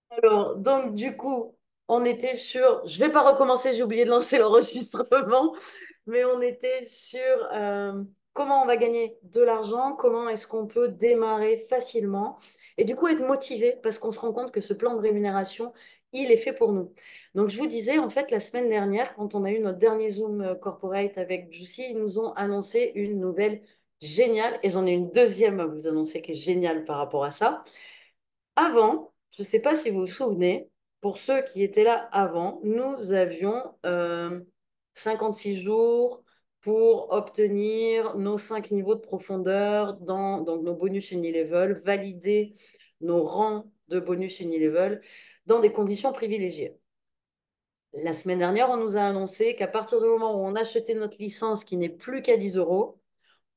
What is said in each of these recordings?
Alors, donc, du coup, on était sur. Je vais pas recommencer, j'ai oublié de lancer l'enregistrement, mais on était sur comment on va gagner de l'argent, comment est-ce qu'on peut démarrer facilement et du coup être motivé parce qu'on se rend compte que ce plan de rémunération, il est fait pour nous. Donc, je vous disais, en fait, la semaine dernière, quand on a eu notre dernier Zoom corporate avec Juicy, ils nous ont annoncé une nouvelle géniale et j'en ai une deuxième à vous annoncer qui est géniale par rapport à ça. Avant, je ne sais pas si vous vous souvenez, pour ceux qui étaient là avant, nous avions 56 jours pour obtenir nos 5 niveaux de profondeur dans donc nos bonus Unilevel, valider nos rangs de bonus Unilevel dans des conditions privilégiées. La semaine dernière, on nous a annoncé qu'à partir du moment où on achetait notre licence qui n'est plus qu'à 10 euros,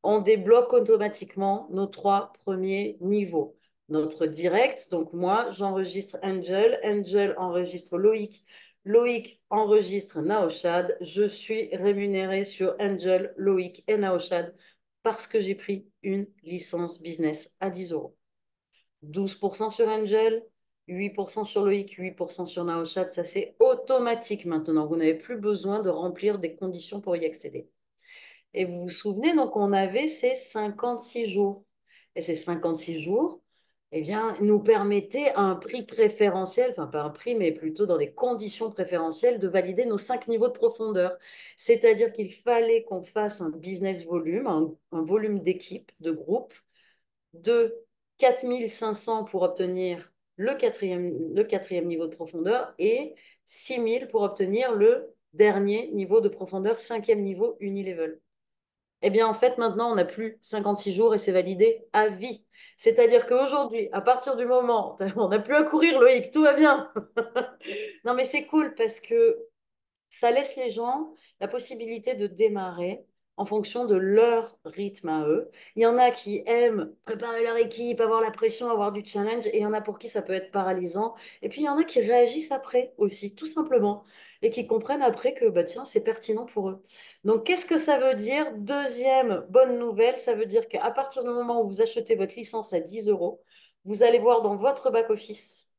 on débloque automatiquement nos 3 premiers niveaux. Notre direct, donc moi, j'enregistre Angel, Angel enregistre Loïc, Loïc enregistre Naoshad. Je suis rémunérée sur Angel, Loïc et Naoshad parce que j'ai pris une licence business à 10 euros. 12% sur Angel, 8% sur Loïc, 8% sur Naoshad. Ça, c'est automatique maintenant. Vous n'avez plus besoin de remplir des conditions pour y accéder. Et vous vous souvenez, donc on avait ces 56 jours. Et ces 56 jours, eh bien, nous permettaient à un prix préférentiel, enfin pas un prix, mais plutôt dans des conditions préférentielles, de valider nos 5 niveaux de profondeur. C'est-à-dire qu'il fallait qu'on fasse un business volume, un volume d'équipe, de groupe, de 4500 pour obtenir le quatrième niveau de profondeur et 6000 pour obtenir le dernier niveau de profondeur, cinquième niveau unilevel. Eh bien, en fait, maintenant, on n'a plus 56 jours et c'est validé à vie. C'est-à-dire qu'aujourd'hui, à partir du moment, on n'a plus à courir, Loïc, tout va bien. Non, mais c'est cool parce que ça laisse les gens la possibilité de démarrer en fonction de leur rythme à eux. Il y en a qui aiment préparer leur équipe, avoir la pression, avoir du challenge, et il y en a pour qui ça peut être paralysant. Et puis il y en a qui réagissent après aussi, tout simplement, et qui comprennent après que bah, tiens, c'est pertinent pour eux. Donc qu'est-ce que ça veut dire? Deuxième bonne nouvelle, ça veut dire qu'à partir du moment où vous achetez votre licence à 10 euros, vous allez voir dans votre back-office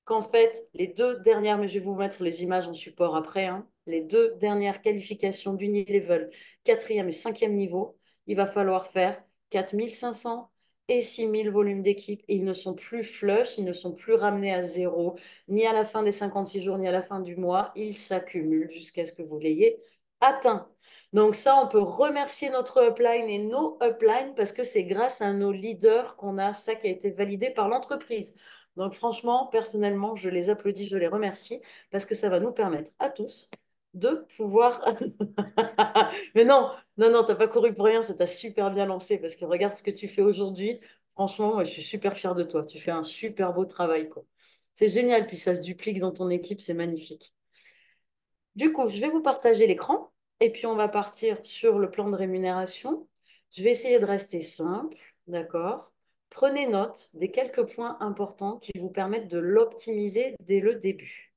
qu'en fait, les deux dernières, mais je vais vous mettre les images en support après, hein, les deux dernières qualifications d'Unilevel, quatrième et cinquième niveau, il va falloir faire 4500 et 6000 volumes d'équipe. Et ils ne sont plus flush, ils ne sont plus ramenés à zéro, ni à la fin des 56 jours, ni à la fin du mois. Ils s'accumulent jusqu'à ce que vous l'ayez atteint. Donc ça, on peut remercier notre upline et nos uplines parce que c'est grâce à nos leaders qu'on a ça qui a été validé par l'entreprise. Donc franchement, personnellement, je les applaudis, je les remercie parce que ça va nous permettre à tous de pouvoir... Mais non, non, non, t'as pas couru pour rien, ça t'a super bien lancé parce que regarde ce que tu fais aujourd'hui. Franchement, moi, je suis super fière de toi. Tu fais un super beau travail, quoi. C'est génial, puis ça se duplique dans ton équipe, c'est magnifique. Du coup, je vais vous partager l'écran et puis on va partir sur le plan de rémunération. Je vais essayer de rester simple, d'accord? Prenez note des quelques points importants qui vous permettent de l'optimiser dès le début.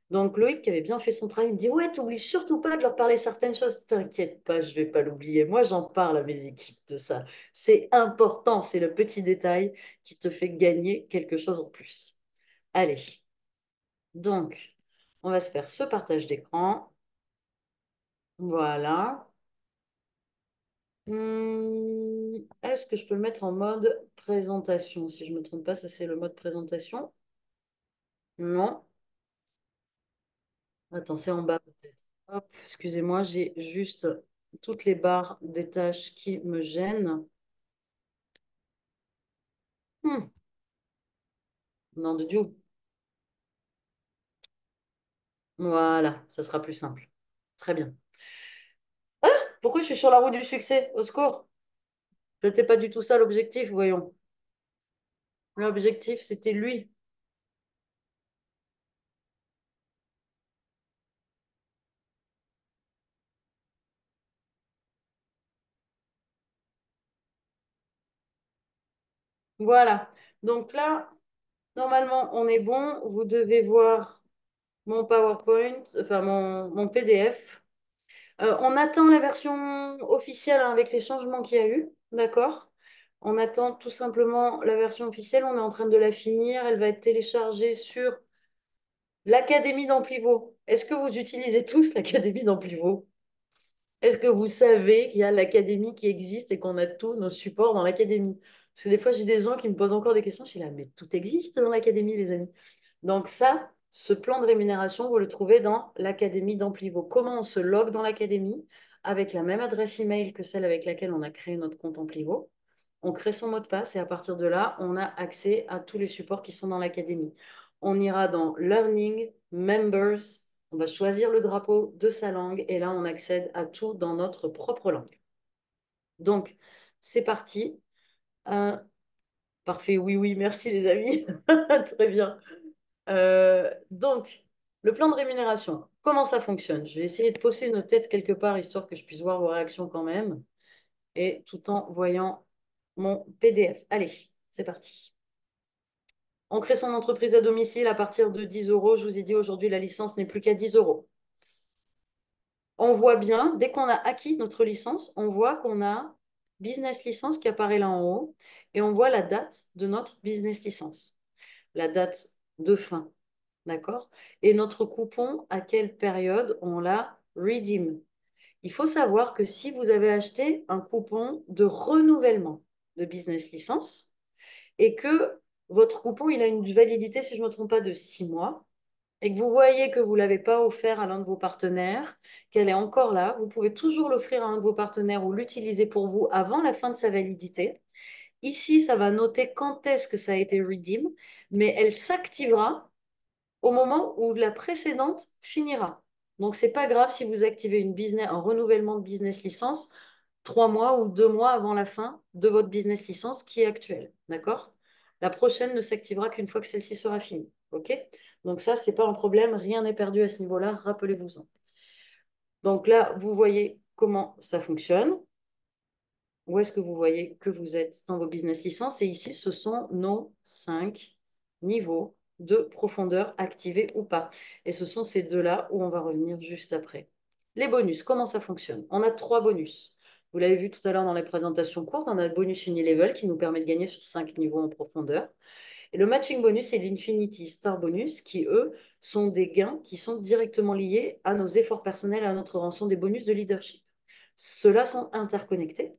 Donc Loïc, qui avait bien fait son travail, il me dit, ouais, t'oublies surtout pas de leur parler certaines choses. T'inquiète pas, je vais pas l'oublier. Moi, j'en parle à mes équipes de ça. C'est important, c'est le petit détail qui te fait gagner quelque chose en plus. Allez, donc, on va se faire ce partage d'écran. Voilà. Est-ce que je peux le mettre en mode présentation? Si je ne me trompe pas, ça c'est le mode présentation. Non. Attends, c'est en bas peut-être. Hop, excusez-moi, j'ai juste toutes les barres des tâches qui me gênent. Hmm, nom de Dieu. Voilà, ça sera plus simple. Très bien. Pourquoi je suis sur la roue du succès? Au secours. Ce n'était pas du tout ça l'objectif, voyons. L'objectif, c'était lui. Voilà. Donc là, normalement, on est bon. Vous devez voir mon PowerPoint, enfin mon PDF. On attend la version officielle hein, avec les changements qu'il y a eu, d'accord? On attend tout simplement la version officielle, on est en train de la finir, elle va être téléchargée sur L'académie d'Amplivaux. Est-ce que vous utilisez tous l'académie d'Amplivaux? Est-ce que vous savez qu'il y a l'académie qui existe et qu'on a tous nos supports dans l'académie? Parce que des fois, j'ai des gens qui me posent encore des questions. Je suis là, mais tout existe dans l'académie, les amis. Donc ça, ce plan de rémunération, vous le trouvez dans l'académie d'Amplivaux. Comment on se logue dans l'académie avec la même adresse email que celle avec laquelle on a créé notre compte Amplivaux. On crée son mot de passe et à partir de là, on a accès à tous les supports qui sont dans l'académie. On ira dans Learning, Members, on va choisir le drapeau de sa langue et là, on accède à tout dans notre propre langue. Donc, c'est parti. Euh, Parfait, oui, oui, merci les amis. Très bien. Donc, le plan de rémunération, comment ça fonctionne? Je vais essayer de poser nos têtes quelque part, histoire que je puisse voir vos réactions quand même, et tout en voyant mon PDF. Allez, c'est parti. On crée son entreprise à domicile à partir de 10 euros. Je vous ai dit aujourd'hui, la licence n'est plus qu'à 10 euros. On voit bien, dès qu'on a acquis notre licence, on voit qu'on a business licence qui apparaît là en haut, et on voit la date de notre business licence, la date de fin. D'accord? Et notre coupon, à quelle période on l'a redeem? Il faut savoir que si vous avez acheté un coupon de renouvellement de business licence et que votre coupon, il a une validité, si je ne me trompe pas, de 6 mois, et que vous voyez que vous ne l'avez pas offert à l'un de vos partenaires, qu'elle est encore là, vous pouvez toujours l'offrir à un de vos partenaires ou l'utiliser pour vous avant la fin de sa validité. Ici, ça va noter quand est-ce que ça a été redeem, mais elle s'activera au moment où la précédente finira. Donc, ce n'est pas grave si vous activez un renouvellement de business licence 3 mois ou 2 mois avant la fin de votre business licence qui est actuelle. D'accord? La prochaine ne s'activera qu'une fois que celle-ci sera finie. OK? Donc, ça, ce n'est pas un problème. Rien n'est perdu à ce niveau-là. Rappelez-vous-en. Donc là, vous voyez comment ça fonctionne. Où est-ce que vous voyez que vous êtes dans vos business licences? Et ici, ce sont nos 5 niveaux de profondeur activés ou pas. Et ce sont ces deux-là où on va revenir juste après. Les bonus, comment ça fonctionne? On a 3 bonus. Vous l'avez vu tout à l'heure dans les présentations courtes, on a le bonus Unilevel qui nous permet de gagner sur 5 niveaux en profondeur. Et le matching bonus et l'Infinity Star bonus qui, eux, sont des gains qui sont directement liés à nos efforts personnels, à notre rançon des bonus de leadership. Ceux-là sont interconnectés.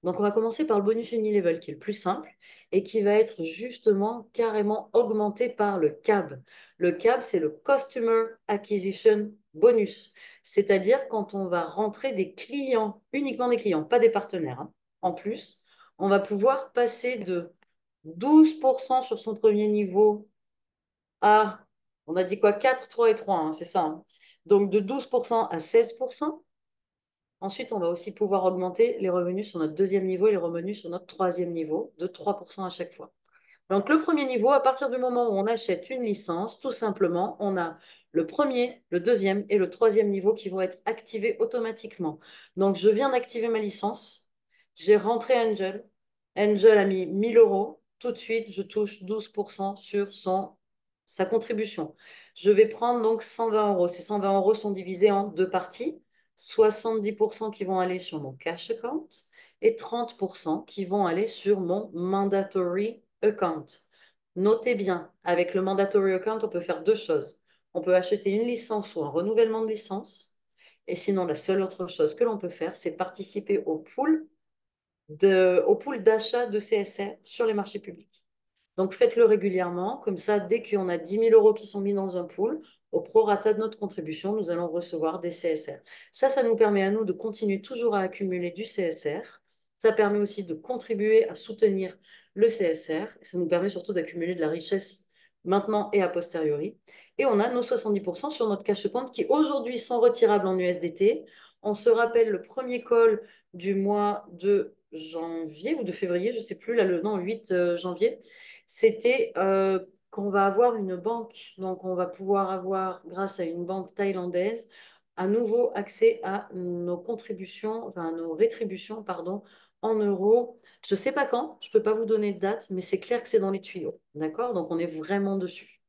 Donc, on va commencer par le bonus Unilevel, qui est le plus simple et qui va être justement carrément augmenté par le CAB. Le CAB, c'est le Customer Acquisition Bonus. C'est-à-dire quand on va rentrer des clients, uniquement des clients, pas des partenaires, hein. En plus, on va pouvoir passer de 12% sur son premier niveau à, on a dit quoi, 4, 3 et 3, hein, c'est ça, hein. Donc, de 12% à 16%. Ensuite, on va aussi pouvoir augmenter les revenus sur notre deuxième niveau et les revenus sur notre troisième niveau de 3% à chaque fois. Donc, le premier niveau, à partir du moment où on achète une licence, tout simplement, on a le premier, le deuxième et le troisième niveau qui vont être activés automatiquement. Donc, je viens d'activer ma licence. J'ai rentré Angel. Angel a mis 1000 euros. Tout de suite, je touche 12% sur sa contribution. Je vais prendre donc 120 euros. Ces 120 euros sont divisés en deux parties. 70% qui vont aller sur mon cash account et 30% qui vont aller sur mon mandatory account. Notez bien, avec le mandatory account, on peut faire deux choses. On peut acheter une licence ou un renouvellement de licence. Et sinon, la seule autre chose que l'on peut faire, c'est participer au pool d'achat de CSR sur les marchés publics. Donc, faites-le régulièrement. Comme ça, dès qu'on a 10 000 euros qui sont mis dans un pool, au prorata de notre contribution, nous allons recevoir des CSR. Ça nous permet à nous de continuer toujours à accumuler du CSR. Ça permet aussi de contribuer à soutenir le CSR. Ça nous permet surtout d'accumuler de la richesse maintenant et a posteriori. Et on a nos 70% sur notre cash compte qui aujourd'hui sont retirables en USDT. On se rappelle le premier call du mois de janvier ou de février, je ne sais plus, là, non, 8 janvier, c'était qu'on va avoir une banque. Donc, on va pouvoir avoir, grâce à une banque thaïlandaise, à nouveau accès à nos contributions, enfin, à nos rétributions, pardon, en euros. Je ne sais pas quand, je ne peux pas vous donner de date, mais c'est clair que c'est dans les tuyaux. D'accord? Donc, on est vraiment dessus.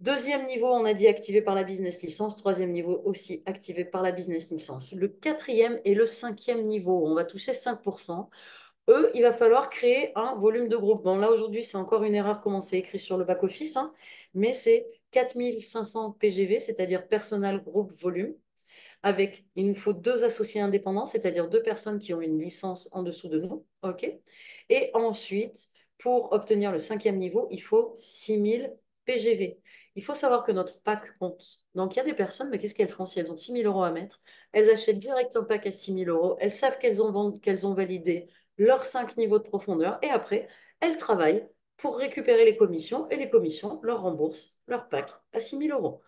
Deuxième niveau, on a dit activé par la business licence. Troisième niveau aussi activé par la business licence. Le quatrième et le cinquième niveau, on va toucher 5%. eux, il va falloir créer un volume de groupe. Bon, là, aujourd'hui, c'est encore une erreur comment c'est écrit sur le back-office, hein, mais c'est 4500 PGV, c'est-à-dire Personal Group Volume, avec, il nous faut deux associés indépendants, c'est-à-dire deux personnes qui ont une licence en dessous de nous. OK? Et ensuite, pour obtenir le cinquième niveau, il faut 6000 PGV. Il faut savoir que notre pack compte. Donc, il y a des personnes, mais qu'est-ce qu'elles font si elles ont 6000 € à mettre? Elles achètent direct un pack à 6000 €. Elles savent qu'elles ont validé leurs 5 niveaux de profondeur. Et après, elles travaillent pour récupérer les commissions. Et les commissions leur remboursent leur pack à 6000 €.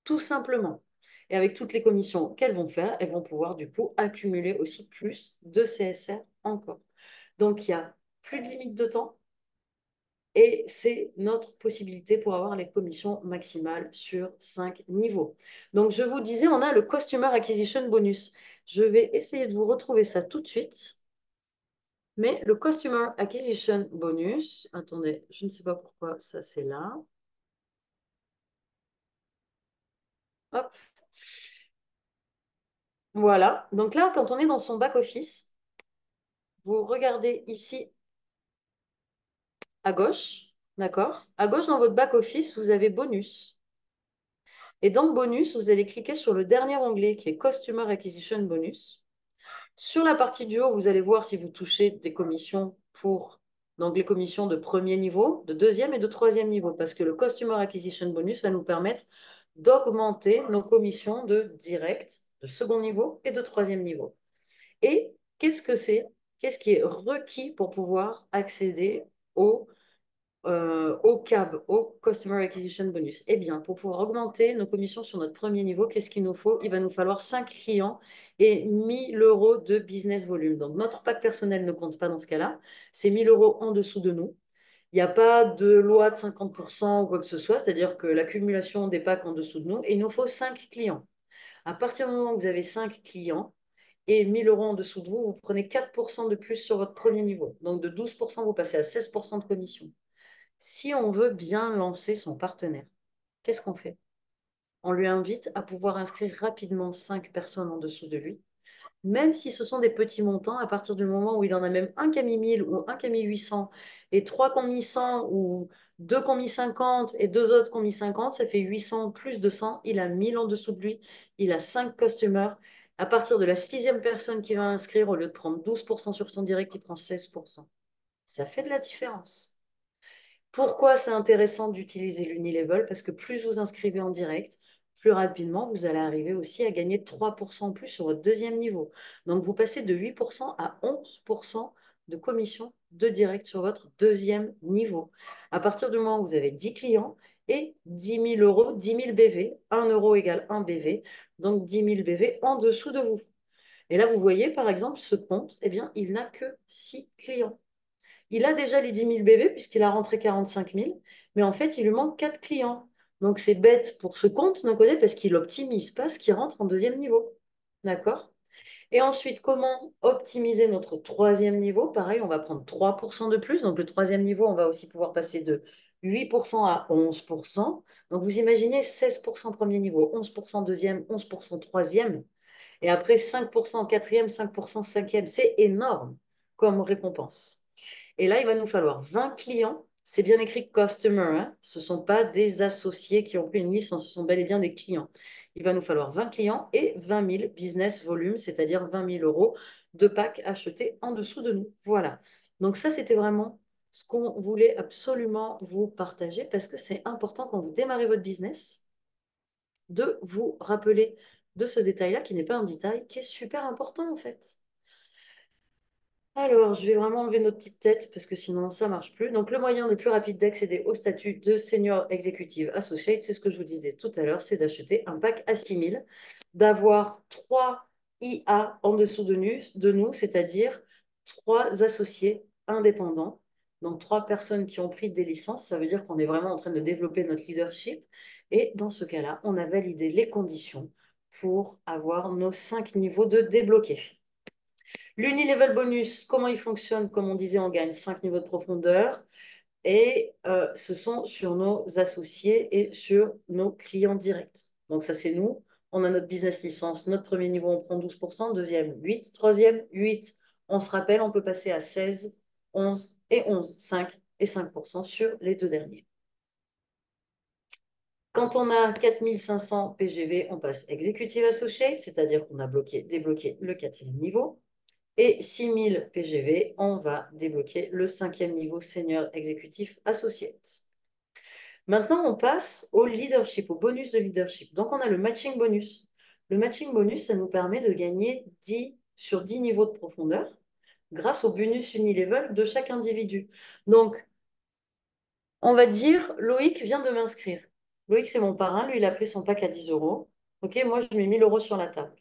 Tout simplement. Et avec toutes les commissions qu'elles vont faire, elles vont pouvoir du coup accumuler aussi plus de CSR encore. Donc il y a plus de limite de temps et c'est notre possibilité pour avoir les commissions maximales sur 5 niveaux. Donc je vous disais, on a le Customer Acquisition Bonus. Je vais essayer de vous retrouver ça tout de suite. Mais le Customer Acquisition Bonus, attendez, je ne sais pas pourquoi ça c'est là. Hop. Voilà. Donc là, quand on est dans son back-office, vous regardez ici à gauche, d'accord? À gauche, dans votre back-office, vous avez bonus. Et dans bonus, vous allez cliquer sur le dernier onglet qui est Customer Acquisition Bonus. Sur la partie du haut, vous allez voir si vous touchez des commissions pour donc les commissions de premier niveau, de deuxième et de troisième niveau, parce que le Customer Acquisition Bonus va nous permettre d'augmenter nos commissions de direct, de second niveau et de troisième niveau. Et qu'est-ce que c'est? Qu'est-ce qui est requis pour pouvoir accéder au CAB, au Customer Acquisition Bonus? Eh bien, pour pouvoir augmenter nos commissions sur notre premier niveau, qu'est-ce qu'il nous faut? Il va nous falloir 5 clients et 1000 € de business volume. Donc, notre pack personnel ne compte pas dans ce cas-là. C'est 1000 € en dessous de nous. Il n'y a pas de loi de 50% ou quoi que ce soit, c'est-à-dire que l'accumulation des packs en dessous de nous, et il nous faut 5 clients. À partir du moment où vous avez 5 clients et 1000 € en dessous de vous, vous prenez 4% de plus sur votre premier niveau. Donc, de 12%, vous passez à 16% de commission. Si on veut bien lancer son partenaire, qu'est-ce qu'on fait? On lui invite à pouvoir inscrire rapidement 5 personnes en dessous de lui, même si ce sont des petits montants, à partir du moment où il en a même un qui a mis 1000 ou un qui a mis 800 et trois qui ont mis 100 ou deux qui ont mis 50 et deux autres qui ont mis 50, ça fait 800 plus de 100, il a 1000 en dessous de lui, il a 5 customers. À partir de la sixième personne qui va inscrire, au lieu de prendre 12% sur son direct, il prend 16%. Ça fait de la différence. Pourquoi c'est intéressant d'utiliser l'Unilevel? Parce que plus vous inscrivez en direct, plus rapidement, vous allez arriver aussi à gagner 3% en plus sur votre deuxième niveau. Donc, vous passez de 8% à 11% de commission de direct sur votre deuxième niveau. À partir du moment où vous avez 10 clients et 10 000 €, 10 000 BV, 1 € égale 1 BV, donc 10 000 BV en dessous de vous. Et là, vous voyez, par exemple, ce compte, eh bien, il n'a que 6 clients. Il a déjà les 10 000 BV puisqu'il a rentré 45 000, mais en fait, il lui manque 4 clients. Donc, c'est bête pour ce compte d'un côté parce qu'il n'optimise pas ce qui rentre en deuxième niveau. D'accord? Et ensuite, comment optimiser notre troisième niveau? Pareil, on va prendre 3% de plus. Donc, le troisième niveau, on va aussi pouvoir passer de 8% à 11%. Donc, vous imaginez 16% premier niveau, 11% deuxième, 11% troisième, et après 5% quatrième, 5% cinquième. C'est énorme comme récompense. Et là, il va nous falloir 20 clients. C'est bien écrit customer, hein. Ce ne sont pas des associés qui ont pris une licence, ce sont bel et bien des clients. Il va nous falloir 20 clients et 20 000 business volume, c'est-à-dire 20 000 € de packs achetés en dessous de nous. Voilà. Donc ça, c'était vraiment ce qu'on voulait absolument vous partager parce que c'est important quand vous démarrez votre business de vous rappeler de ce détail-là qui n'est pas un détail, qui est super important en fait. Alors, je vais vraiment enlever notre petite tête parce que sinon ça ne marche plus. Donc, le moyen le plus rapide d'accéder au statut de Senior Executive Associate, c'est ce que je vous disais tout à l'heure, c'est d'acheter un pack à 6 000, d'avoir 3 IA en dessous de nous, c'est-à-dire 3 associés indépendants. Donc, 3 personnes qui ont pris des licences, ça veut dire qu'on est vraiment en train de développer notre leadership. Et dans ce cas-là, on a validé les conditions pour avoir nos 5 niveaux de débloqués. L'Unilevel Bonus, comment il fonctionne? Comme on disait, on gagne 5 niveaux de profondeur et ce sont sur nos associés et sur nos clients directs. Donc ça, c'est nous. On a notre business licence. Notre premier niveau, on prend 12%. Deuxième, 8. Troisième, 8. On se rappelle, on peut passer à 16, 11 et 11, 5 et 5% sur les deux derniers. Quand on a 4500 PGV, on passe Executive Associate, c'est-à-dire qu'on a débloqué le quatrième niveau. Et 6000 PGV, on va débloquer le cinquième niveau Senior Executive Associate. Maintenant, on passe au leadership, au bonus de leadership. Donc, on a le matching bonus. Le matching bonus, ça nous permet de gagner 10 sur 10 niveaux de profondeur grâce au bonus unilevel de chaque individu. Donc, on va dire, Loïc vient de m'inscrire. Loïc, c'est mon parrain. Lui, il a pris son pack à 10 euros. OK, moi, je mets 1000 euros sur la table.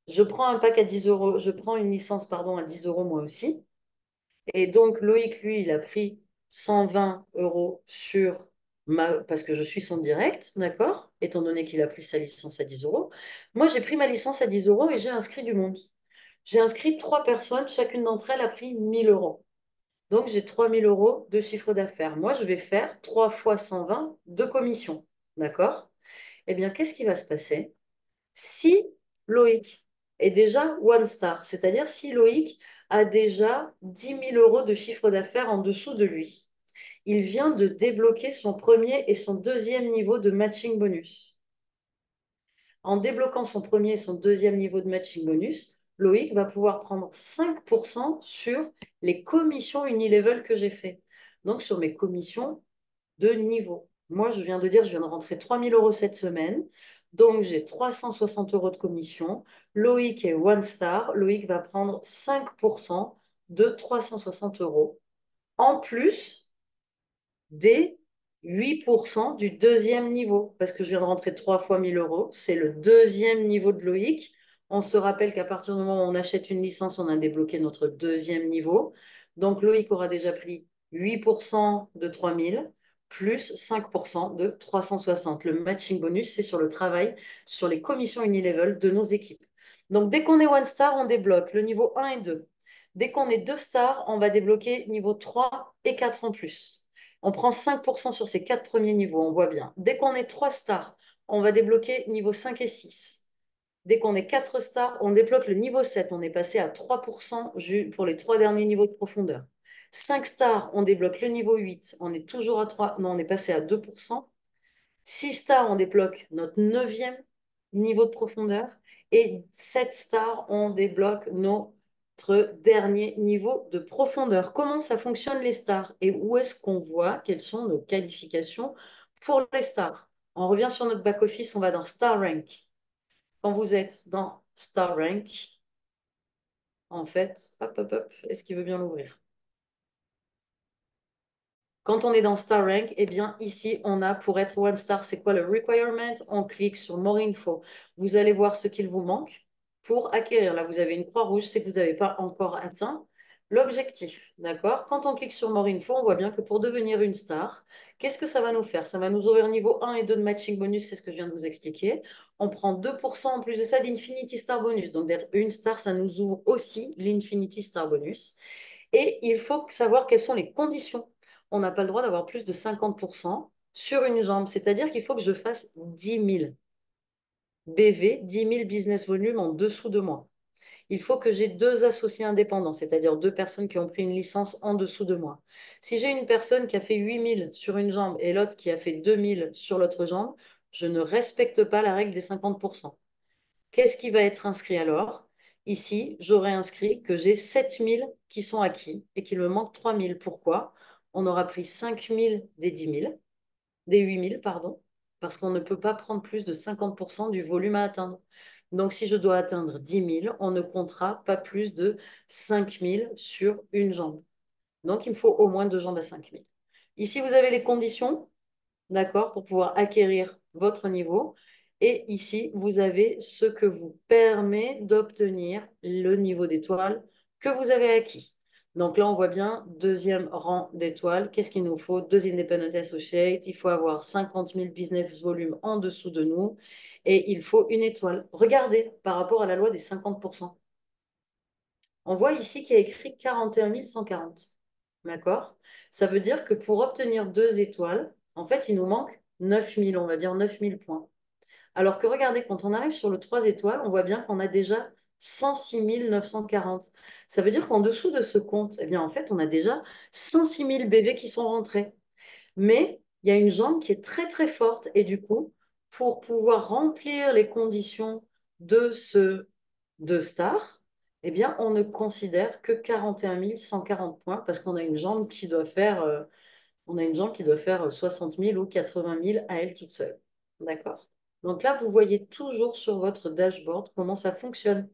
Je prends un pack à 10 euros, je prends une licence, pardon, à 10 euros moi aussi. Et donc, Loïc, lui, il a pris 120 euros parce que je suis son direct, d'accord? Étant donné qu'il a pris sa licence à 10 euros. Moi, j'ai pris ma licence à 10 euros et j'ai inscrit du monde. J'ai inscrit trois personnes, chacune d'entre elles a pris 1000 euros. Donc, j'ai 3000 euros de chiffre d'affaires. Moi, je vais faire 3 fois 120 de commission, d'accord? Eh bien, qu'est-ce qui va se passer? Si Loïc est déjà one star, c'est-à-dire si Loïc a déjà 10 000 euros de chiffre d'affaires en dessous de lui, il vient de débloquer son premier et son deuxième niveau de matching bonus. En débloquant son premier et son deuxième niveau de matching bonus, Loïc va pouvoir prendre 5% sur les commissions Unilevel que j'ai fait. Donc sur mes commissions de niveau. Moi, je viens de rentrer 3000 euros cette semaine. Donc, j'ai 360 euros de commission. Loïc est one star. Loïc va prendre 5% de 360 euros. En plus des 8% du deuxième niveau, parce que je viens de rentrer trois fois 1000 euros. C'est le deuxième niveau de Loïc. On se rappelle qu'à partir du moment où on achète une licence, on a débloqué notre deuxième niveau. Donc, Loïc aura déjà pris 8% de 3000 plus 5% de 360. Le matching bonus, c'est sur le travail, sur les commissions unilevel de nos équipes. Donc, dès qu'on est one star, on débloque le niveau 1 et 2. Dès qu'on est deux stars, on va débloquer niveau 3 et 4 en plus. On prend 5% sur ces quatre premiers niveaux, on voit bien. Dès qu'on est 3 stars, on va débloquer niveau 5 et 6. Dès qu'on est 4 stars, on débloque le niveau 7. On est passé à 3% pour les trois derniers niveaux de profondeur. 5 stars, on débloque le niveau 8. On est toujours à 3. Non, on est passé à 2%. 6 stars, on débloque notre neuvième niveau de profondeur. Et 7 stars, on débloque notre dernier niveau de profondeur. Comment ça fonctionne les stars et où est-ce qu'on voit quelles sont nos qualifications pour les stars? On revient sur notre back-office, on va dans Star Rank. Quand vous êtes dans Star Rank, en fait, hop, hop, hop, est-ce qu'il veut bien l'ouvrir? Quand on est dans Star Rank, eh bien, ici, on a pour être One Star, c'est quoi le requirement? On clique sur More Info. Vous allez voir ce qu'il vous manque pour acquérir. Là, vous avez une croix rouge, c'est que vous n'avez pas encore atteint l'objectif. D'accord? Quand on clique sur More Info, on voit bien que pour devenir une star, qu'est-ce que ça va nous faire? Ça va nous ouvrir niveau 1 et 2 de matching bonus, c'est ce que je viens de vous expliquer. On prend 2% en plus de ça d'Infinity Star Bonus. Donc, d'être une star, ça nous ouvre aussi l'Infinity Star Bonus. Et il faut savoir quelles sont les conditions. On n'a pas le droit d'avoir plus de 50% sur une jambe. C'est-à-dire qu'il faut que je fasse 10 000 BV, 10 000 business volume en dessous de moi. Il faut que j'ai deux associés indépendants, c'est-à-dire deux personnes qui ont pris une licence en dessous de moi. Si j'ai une personne qui a fait 8 000 sur une jambe et l'autre qui a fait 2 000 sur l'autre jambe, je ne respecte pas la règle des 50%. Qu'est-ce qui va être inscrit alors? Ici, j'aurais inscrit que j'ai 7 000 qui sont acquis et qu'il me manque 3 000. Pourquoi? On aura pris 5 000 des 10 000, des 8 000, pardon, parce qu'on ne peut pas prendre plus de 50% du volume à atteindre. Donc, si je dois atteindre 10 000, on ne comptera pas plus de 5 000 sur une jambe. Donc, il me faut au moins deux jambes à 5 000. Ici, vous avez les conditions, d'accord, pour pouvoir acquérir votre niveau. Et ici, vous avez ce que vous permet d'obtenir le niveau d'étoile que vous avez acquis. Donc là, on voit bien, deuxième rang d'étoiles. Qu'est-ce qu'il nous faut? Deux Independent Associates. Il faut avoir 50 000 business volume en dessous de nous. Et il faut une étoile. Regardez par rapport à la loi des 50%. On voit ici qu'il y a écrit 41 140. D'accord? Ça veut dire que pour obtenir deux étoiles, en fait, il nous manque 9000, on va dire 9000 points. Alors que regardez, quand on arrive sur le 3 étoiles, on voit bien qu'on a déjà 106 940. Ça veut dire qu'en dessous de ce compte, eh bien, en fait, on a déjà 106 000 BV qui sont rentrés. Mais il y a une jambe qui est très très forte et du coup, pour pouvoir remplir les conditions de ce de star, eh bien, on ne considère que 41 140 points parce qu'on a une jambe qui doit faire, on a une jambe qui doit faire 60 000 ou 80 000 à elle toute seule. D'accord? Donc là, vous voyez toujours sur votre dashboard comment ça fonctionne.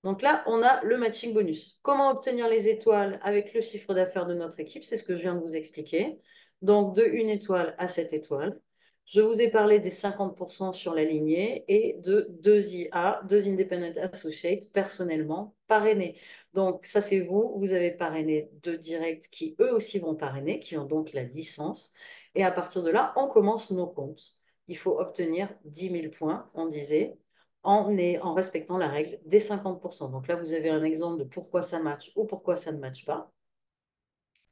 Donc là, on a le matching bonus. Comment obtenir les étoiles avec le chiffre d'affaires de notre équipe? C'est ce que je viens de vous expliquer. Donc de 1 étoile à 7 étoiles. Je vous ai parlé des 50% sur la lignée et de 2 IA, 2 Independent Associates, personnellement parrainés. Donc ça, c'est vous. Vous avez parrainé 2 directs qui, eux aussi, vont parrainer, qui ont donc la licence. Et à partir de là, on commence nos comptes. Il faut obtenir 10 000 points, on disait en respectant la règle des 50%. Donc là, vous avez un exemple de pourquoi ça match ou pourquoi ça ne match pas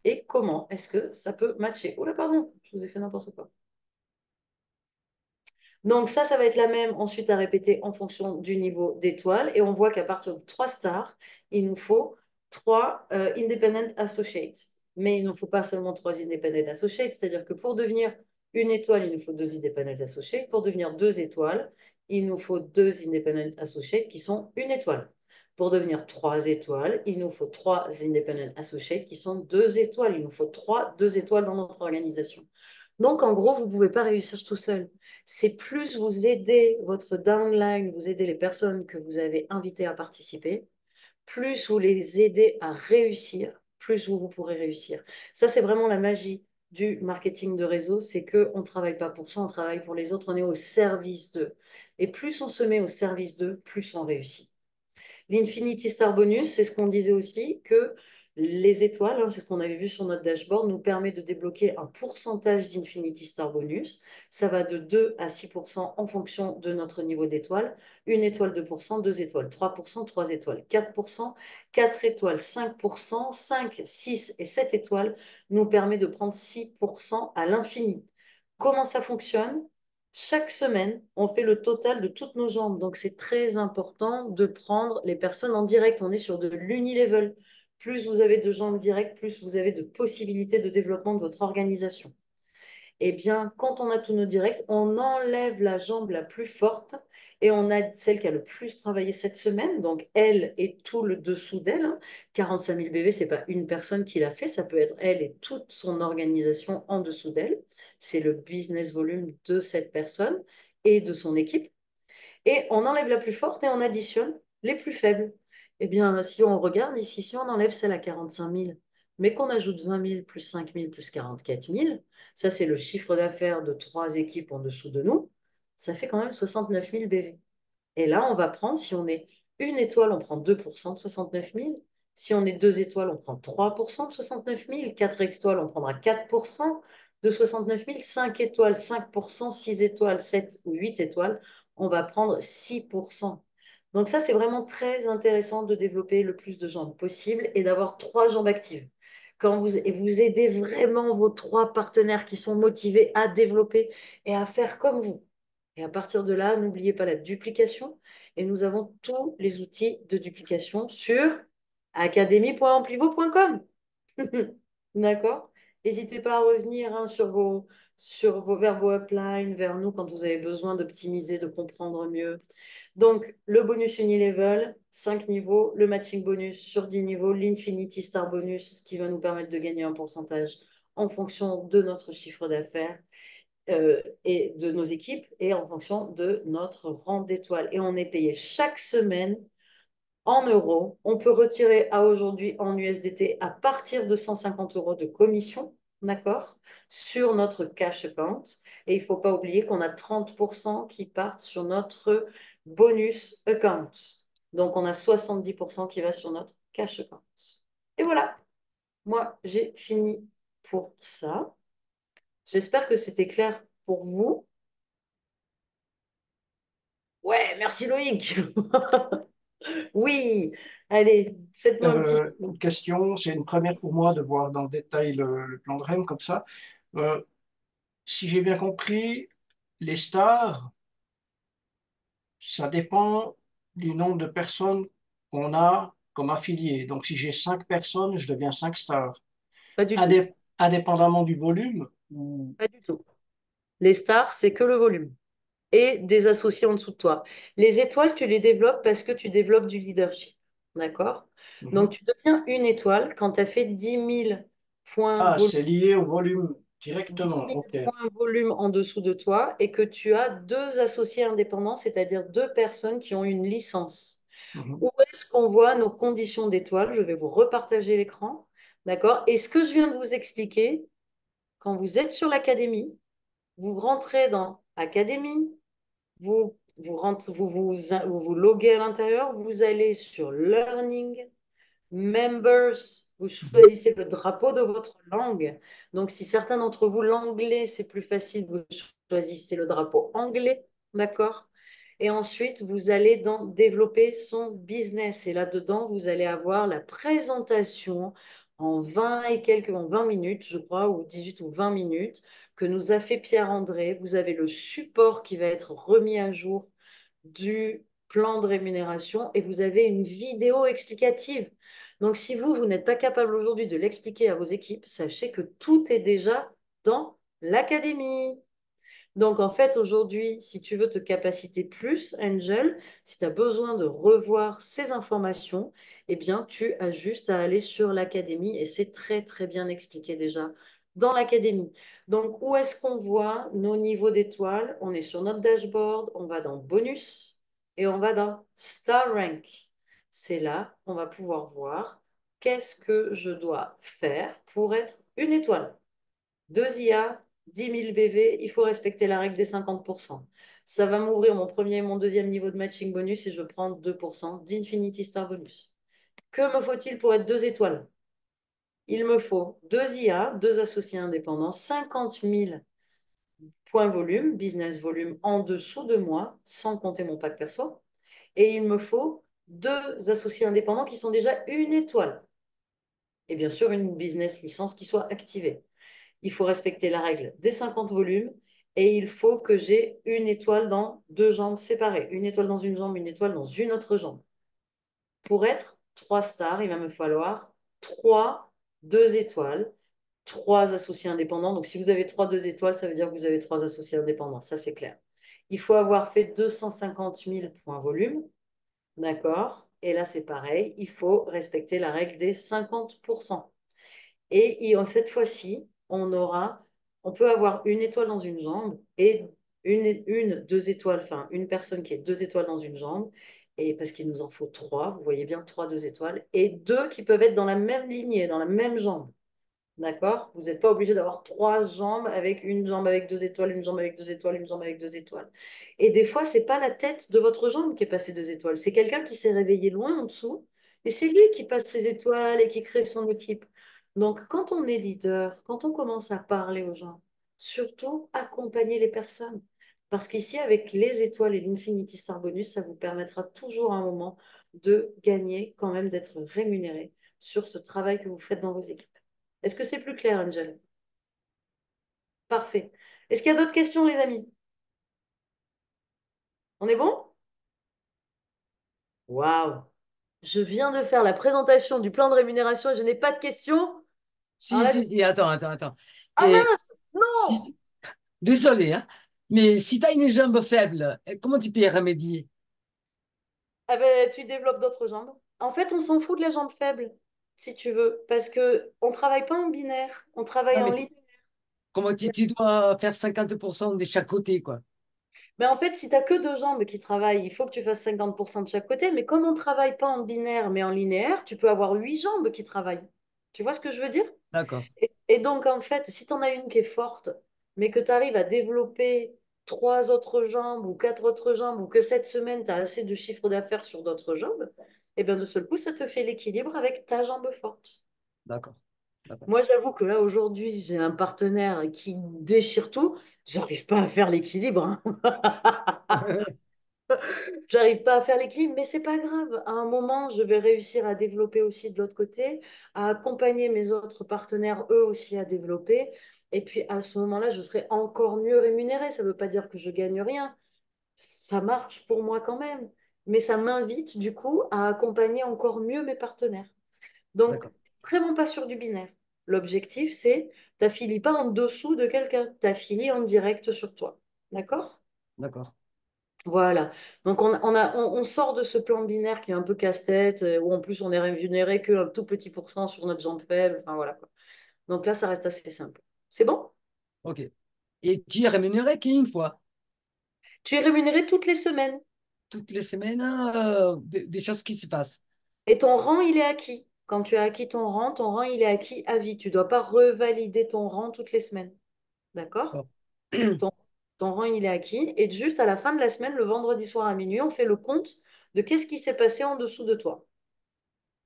et comment est-ce que ça peut matcher. Oh là, pardon, je vous ai fait n'importe quoi. Donc ça va être la même ensuite à répéter en fonction du niveau d'étoile. Et on voit qu'à partir de 3 stars, il nous faut 3 Independent Associates. Mais il ne nous faut pas seulement 3 Independent Associates, c'est-à-dire que pour devenir 1 étoile, il nous faut 2 Independent Associates. Pour devenir 2 étoiles, il nous faut 2 Independent Associates qui sont 1 étoile. Pour devenir 3 étoiles, il nous faut 3 Independent Associates qui sont 2 étoiles. Il nous faut 3 2 étoiles dans notre organisation. Donc, en gros, vous ne pouvez pas réussir tout seul. C'est plus vous aidez votre downline, vous aidez les personnes que vous avez invitées à participer, plus vous les aidez à réussir, plus vous pourrez réussir. Ça, c'est vraiment la magie du marketing de réseau, c'est qu'on ne travaille pas pour soi, on travaille pour les autres, on est au service d'eux. Et plus on se met au service d'eux, plus on réussit. L'Infinity Star Bonus, c'est ce qu'on disait aussi, que les étoiles, hein, c'est ce qu'on avait vu sur notre dashboard, nous permet de débloquer un pourcentage d'Infinity Star Bonus. Ça va de 2 à 6% en fonction de notre niveau d'étoile. 1 étoile, 2%, 2 étoiles, 3%, 3 étoiles, 4%, 4 étoiles, 5%, 5, 6 et 7 étoiles nous permet de prendre 6% à l'infini. Comment ça fonctionne? Chaque semaine, on fait le total de toutes nos jambes. Donc, c'est très important de prendre les personnes en direct. On est sur de l'unilevel. Plus vous avez de jambes directes, plus vous avez de possibilités de développement de votre organisation. Eh bien, quand on a tous nos directs, on enlève la jambe la plus forte et on a celle qui a le plus travaillé cette semaine, donc elle et tout le dessous d'elle. 45 000 BV, ce n'est pas une personne qui l'a fait, ça peut être elle et toute son organisation en dessous d'elle. C'est le business volume de cette personne et de son équipe. Et on enlève la plus forte et on additionne les plus faibles. Eh bien, si on regarde ici, si on enlève celle à 45 000, mais qu'on ajoute 20 000 plus 5 000 plus 44 000, ça c'est le chiffre d'affaires de 3 équipes en dessous de nous, ça fait quand même 69 000 BV. Et là, on va prendre, si on est 1 étoile, on prend 2% de 69 000. Si on est 2 étoiles, on prend 3% de 69 000. 4 étoiles, on prendra 4% de 69 000. 5 étoiles, 5%. 6 étoiles, 7 ou 8 étoiles, on va prendre 6%. Donc ça, c'est vraiment très intéressant de développer le plus de jambes possible et d'avoir 3 jambes actives. Et vous aidez vraiment vos 3 partenaires qui sont motivés à développer et à faire comme vous. Et à partir de là, n'oubliez pas la duplication. Et nous avons tous les outils de duplication sur academy.amplivo.com. D'accord? N'hésitez pas à revenir hein, vers vos uplines, vers nous quand vous avez besoin d'optimiser, de comprendre mieux. Donc, le bonus Unilevel, 5 niveaux, le matching bonus sur 10 niveaux, l'Infinity Star bonus qui va nous permettre de gagner un pourcentage en fonction de notre chiffre d'affaires et de nos équipes et en fonction de notre rang d'étoiles. Et on est payé chaque semaine en euros. On peut retirer à aujourd'hui en USDT à partir de 150 euros de commission, d'accord, sur notre cash account. Et il ne faut pas oublier qu'on a 30% qui partent sur notre bonus account. Donc, on a 70% qui va sur notre cash account. Et voilà, moi, j'ai fini pour ça. J'espère que c'était clair pour vous. Ouais, merci Loïc. Oui, allez, faites-moi un petit... Une question, c'est une première pour moi de voir dans le détail le plan de REM comme ça. Euh, Si j'ai bien compris, les stars, ça dépend du nombre de personnes qu'on a comme affiliés. Donc, si j'ai 5 personnes, je deviens 5 stars. Pas du tout. Indépendamment du volume, ou... Pas du tout. Les stars, c'est que le volume et des associés en dessous de toi. Les étoiles, tu les développes parce que tu développes du leadership. D'accord? Donc, Mhm. tu deviens une étoile quand tu as fait 10 000 points Ah, volume, c'est lié au volume 10 directement. 000 OK. points volume en dessous de toi et que tu as deux associés indépendants, c'est-à-dire deux personnes qui ont une licence. Mhm. Où est-ce qu'on voit nos conditions d'étoiles? Je vais vous repartager l'écran. D'accord? Et ce que je viens de vous expliquer, quand vous êtes sur l'académie, vous rentrez dans Académie, vous loguez à l'intérieur, vous allez sur Learning, Members, vous Mhm. choisissez le drapeau de votre langue. Donc, si certains d'entre vous, l'anglais, c'est plus facile, vous choisissez le drapeau anglais, d'accord? Et ensuite, vous allez dans développer son business. Et là-dedans, vous allez avoir la présentation en 20 et quelques, en 20 minutes, je crois, ou 18 ou 20 minutes, que nous a fait Pierre-André. Vous avez le support qui va être remis à jour du plan de rémunération et vous avez une vidéo explicative. Donc, si vous, vous n'êtes pas capable aujourd'hui de l'expliquer à vos équipes, sachez que tout est déjà dans l'académie. Donc, en fait, aujourd'hui, si tu veux te capaciter plus, Angel, si tu as besoin de revoir ces informations, eh bien, tu as juste à aller sur l'académie et c'est très, très bien expliqué déjà dans l'académie. Donc, où est-ce qu'on voit nos niveaux d'étoiles? On est sur notre dashboard, on va dans bonus et on va dans Star Rank. C'est là qu'on va pouvoir voir qu'est-ce que je dois faire pour être une étoile. 2 IA, 10 000 BV, il faut respecter la règle des 50%. Ça va m'ouvrir mon premier et mon deuxième niveau de matching bonus et je prends 2% d'Infinity Star Bonus. Que me faut-il pour être 2 étoiles? Il me faut 2 IA, deux associés indépendants, 50 000 points volume, business volume en dessous de moi, sans compter mon pack perso. Et il me faut deux associés indépendants qui sont déjà une étoile. Et bien sûr, une business licence qui soit activée. Il faut respecter la règle des 50 volumes et il faut que j'ai une étoile dans deux jambes séparées. Une étoile dans une jambe, une étoile dans une autre jambe. Pour être 3 stars, il va me falloir 2 étoiles, 3 associés indépendants. Donc, si vous avez 2 étoiles, ça veut dire que vous avez 3 associés indépendants. Ça, c'est clair. Il faut avoir fait 250 000 points volume. D'accord? Et là, c'est pareil. Il faut respecter la règle des 50%. Cette fois-ci, on peut avoir une étoile dans une jambe et 2 étoiles, enfin une personne qui est 2 étoiles dans une jambe, et parce qu'il nous en faut trois, vous voyez bien, 2 étoiles, et deux qui peuvent être dans la même lignée, dans la même jambe. D'accord? Vous n'êtes pas obligé d'avoir 3 jambes avec une jambe avec 2 étoiles, une jambe avec 2 étoiles, une jambe avec 2 étoiles. Et des fois, c'est pas la tête de votre jambe qui est passée 2 étoiles, c'est quelqu'un qui s'est réveillé loin en dessous et c'est lui qui passe ses étoiles et qui crée son équipe. Donc, quand on est leader, quand on commence à parler aux gens, surtout accompagner les personnes. Parce qu'ici, avec les étoiles et l'Infinity Star Bonus, ça vous permettra toujours à un moment de gagner, quand même d'être rémunéré sur ce travail que vous faites dans vos équipes. Est-ce que c'est plus clair, Angel? Parfait. Est-ce qu'il y a d'autres questions, les amis? On est bon? Waouh! Je viens de faire la présentation du plan de rémunération et je n'ai pas de questions. Alors Si, là, si, si, attends, attends, attends. ah Et mince! Non! si, désolé, hein, mais si tu as une jambe faible, comment tu peux y remédier? Ah ben, tu développes d'autres jambes. En fait, on s'en fout de la jambe faible, si tu veux, parce que on travaille pas en binaire, on Non, travaille en mais ligne. comment tu dois faire 50% de chaque côté, quoi. Mais en fait, si tu n'as que 2 jambes qui travaillent, il faut que tu fasses 50% de chaque côté. Mais comme on ne travaille pas en binaire, mais en linéaire, tu peux avoir 8 jambes qui travaillent. Tu vois ce que je veux dire? D'accord, Et donc, en fait, si tu en as une qui est forte, mais que tu arrives à développer 3 autres jambes ou 4 autres jambes, ou que cette semaine, tu as assez de chiffre d'affaires sur d'autres jambes, et bien de seul coup, ça te fait l'équilibre avec ta jambe forte. d'accord, d'accord. Moi, j'avoue que là, aujourd'hui, j'ai un partenaire qui déchire tout. J'arrive pas à faire l'équilibre, hein. J'arrive pas à faire l'équilibre, mais c'est pas grave. À un moment, je vais réussir à développer aussi de l'autre côté, à accompagner mes autres partenaires, eux aussi, à développer. Et puis à ce moment-là, je serai encore mieux rémunérée. Ça ne veut pas dire que je gagne rien. Ça marche pour moi quand même. mais ça m'invite du coup à accompagner encore mieux mes partenaires. Donc, D'accord, vraiment pas sur du binaire. L'objectif, c'est t'affilie pas en dessous de quelqu'un, t'affilie en direct sur toi. D'accord? d'accord. Voilà. Donc, on sort de ce plan binaire qui est un peu casse-tête, où en plus on est rémunéré qu'un tout petit pourcent sur notre jambe faible. Enfin, voilà, quoi. Donc là, ça reste assez simple. C'est bon? Ok. Et tu es rémunéré qu'une fois, Tu es rémunéré toutes les semaines toutes les semaines, des choses qui se passent. et ton rang, il est acquis. Quand tu as acquis ton rang, il est acquis à vie. Tu ne dois pas revalider ton rang toutes les semaines. D'accord? Bon. Ton, ton rang, il est acquis. Et juste à la fin de la semaine, le vendredi soir à minuit, on fait le compte de qu'est-ce qui s'est passé en dessous de toi.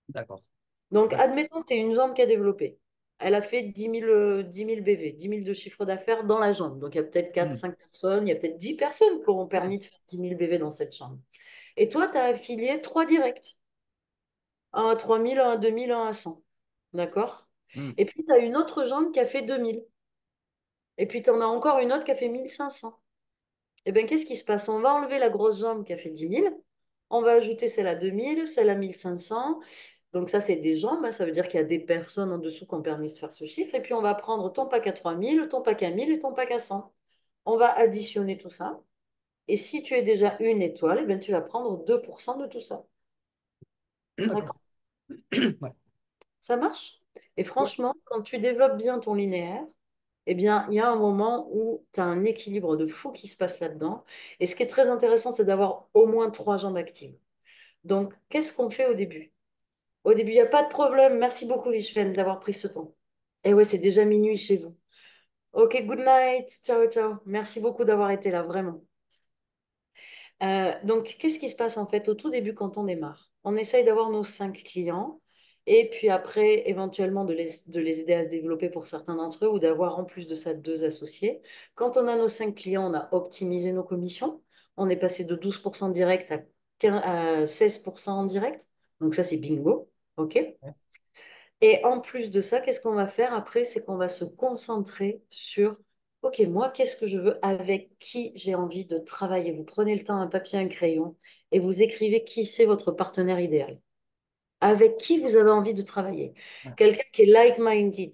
D'accord. Donc, Ouais. admettons que tu es une jambe qui a développé. Elle a fait 10 000 BV, 10 000 de chiffre d'affaires dans la jambe. Donc, il y a peut-être quatre, Hmm. 5 personnes, il y a peut-être 10 personnes qui auront Ouais. permis de faire 10 000 BV dans cette chambre. Et toi, tu as affilié 3 directs. Un à 3 000, un à 2 000, un à 100. D'accord? Hmm. Et puis, tu as une autre jambe qui a fait 2 000. Et puis, tu en as encore une autre qui a fait 1 500. Eh bien, qu'est-ce qui se passe? On va enlever la grosse jambe qui a fait 10 000. On va ajouter celle à 2 000, celle à 1 500. Donc ça, c'est des jambes, hein. Ça veut dire qu'il y a des personnes en dessous qui ont permis de faire ce chiffre. Et puis, on va prendre ton pack à 3 000, ton pack à 1 000 et ton pack à 100. On va additionner tout ça. Et si tu es déjà une étoile, eh bien, tu vas prendre 2% de tout ça. D'accord. D'accord? Ouais. Ça marche? Et Ouais. franchement, quand tu développes bien ton linéaire, eh bien, il y a un moment où tu as un équilibre de fou qui se passe là-dedans. Et ce qui est très intéressant, c'est d'avoir au moins 3 jambes actives. Donc, qu'est-ce qu'on fait au début? Au début, il n'y a pas de problème. Merci beaucoup, Vichven, d'avoir pris ce temps. Et ouais, c'est déjà minuit chez vous. Ok, good night. Ciao, ciao. Merci beaucoup d'avoir été là, vraiment. Donc, qu'est-ce qui se passe en fait au tout début quand on démarre? On essaye d'avoir nos 5 clients et puis après, éventuellement, de les aider à se développer pour certains d'entre eux ou d'avoir en plus de ça 2 associés. Quand on a nos 5 clients, on a optimisé nos commissions. On est passé de 12% direct à 16% en direct. Donc, ça, c'est bingo. OK? Ouais. Et en plus de ça, qu'est-ce qu'on va faire après? C'est qu'on va se concentrer sur, OK, moi, qu'est-ce que je veux, avec qui j'ai envie de travailler? Vous prenez le temps, un papier, un crayon, et vous écrivez qui c'est votre partenaire idéal. Avec qui vous avez envie de travailler. Ouais. Quelqu'un qui est like-minded,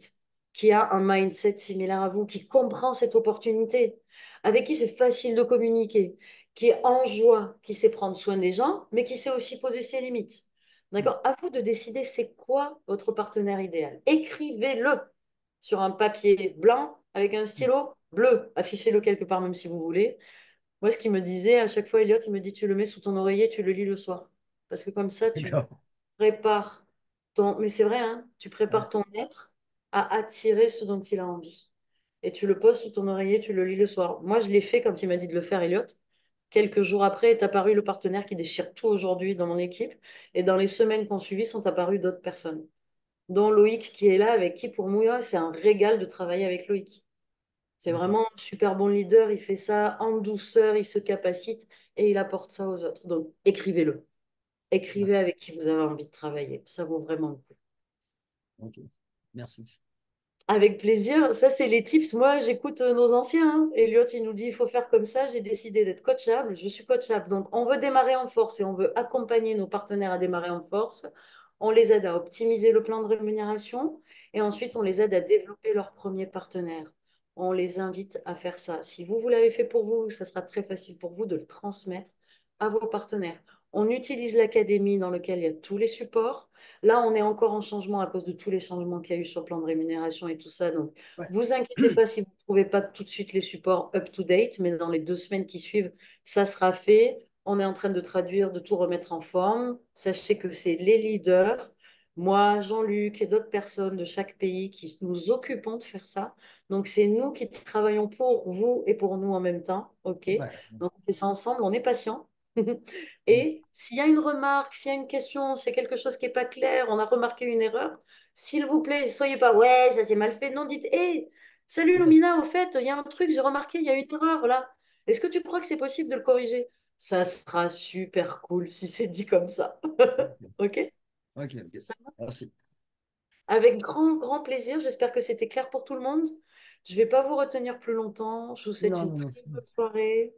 qui a un mindset similaire à vous, qui comprend cette opportunité, avec qui c'est facile de communiquer, qui est en joie, qui sait prendre soin des gens, mais qui sait aussi poser ses limites. Hmm. D'accord? À vous de décider c'est quoi votre partenaire idéal. Écrivez-le sur un papier blanc avec un Hmm. stylo bleu. Affichez-le quelque part, même si vous voulez. Moi, ce qu'il me disait à chaque fois, Elliot, il me dit, tu le mets sous ton oreiller, tu le lis le soir. Parce que comme ça, tu D'accord. prépares mais c'est vrai, hein, tu prépares Ouais. ton être à attirer ce dont il a envie. Et tu le poses sous ton oreiller, tu le lis le soir. Moi, je l'ai fait quand il m'a dit de le faire, Elliot. Quelques jours après est apparu le partenaire qui déchire tout aujourd'hui dans mon équipe. Et dans les semaines qui ont suivi, sont apparues d'autres personnes, dont Loïc qui est là, avec qui pour moi, c'est un régal de travailler avec Loïc. C'est D'accord. vraiment un super bon leader, il fait ça en douceur, il se capacite et il apporte ça aux autres. Donc, écrivez-le. Écrivez D'accord. avec qui vous avez envie de travailler. Ça vaut vraiment le coup. Ok. Merci. Avec plaisir. Ça, c'est les tips. Moi, j'écoute nos anciens, hein. Elliot, il nous dit, il faut faire comme ça. J'ai décidé d'être coachable. Je suis coachable. Donc, on veut démarrer en force et on veut accompagner nos partenaires à démarrer en force. On les aide à optimiser le plan de rémunération et ensuite, on les aide à développer leur premier partenaire. On les invite à faire ça. Si vous, vous l'avez fait pour vous, ça sera très facile pour vous de le transmettre à vos partenaires. On utilise l'académie dans laquelle il y a tous les supports. Là, on est encore en changement à cause de tous les changements qu'il y a eu sur le plan de rémunération et tout ça. Donc, Ouais. vous inquiétez pas si vous ne trouvez pas tout de suite les supports up-to-date, mais dans les 2 semaines qui suivent, ça sera fait. On est en train de traduire, de tout remettre en forme. Sachez que c'est les leaders, moi, Jean-Luc et d'autres personnes de chaque pays qui nous occupons de faire ça. Donc, c'est nous qui travaillons pour vous et pour nous en même temps. OK? Ouais. Donc, on fait ça ensemble, on est patient. Et s'il y a une remarque, s'il y a une question, c'est quelque chose qui n'est pas clair, on a remarqué une erreur, s'il vous plaît, soyez pas, ouais, ça c'est mal fait. Non, dites, hé, salut Ouais. Lumina, au fait, il y a un truc, j'ai remarqué, il y a une erreur là. Est-ce que tu crois que c'est possible de le corriger? Ça sera super cool si c'est dit comme ça. Ok. OK? Ok. Ok. Ça va. Merci. Avec grand, grand plaisir. J'espère que c'était clair pour tout le monde. Je ne vais pas vous retenir plus longtemps. Je vous souhaite Non, une non, très non. bonne soirée.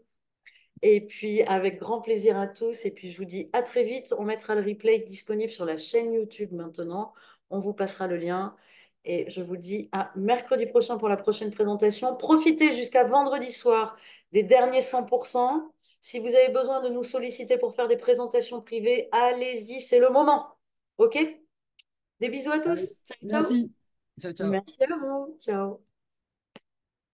Et puis, avec grand plaisir à tous. Et puis, je vous dis à très vite. On mettra le replay disponible sur la chaîne YouTube maintenant. On vous passera le lien. Et je vous dis à mercredi prochain pour la prochaine présentation. Profitez jusqu'à vendredi soir des derniers 100%. Si vous avez besoin de nous solliciter pour faire des présentations privées, allez-y, c'est le moment. OK? Des bisous à Allez, tous. Ciao, ciao. merci. Ciao, ciao. Merci à vous. Ciao.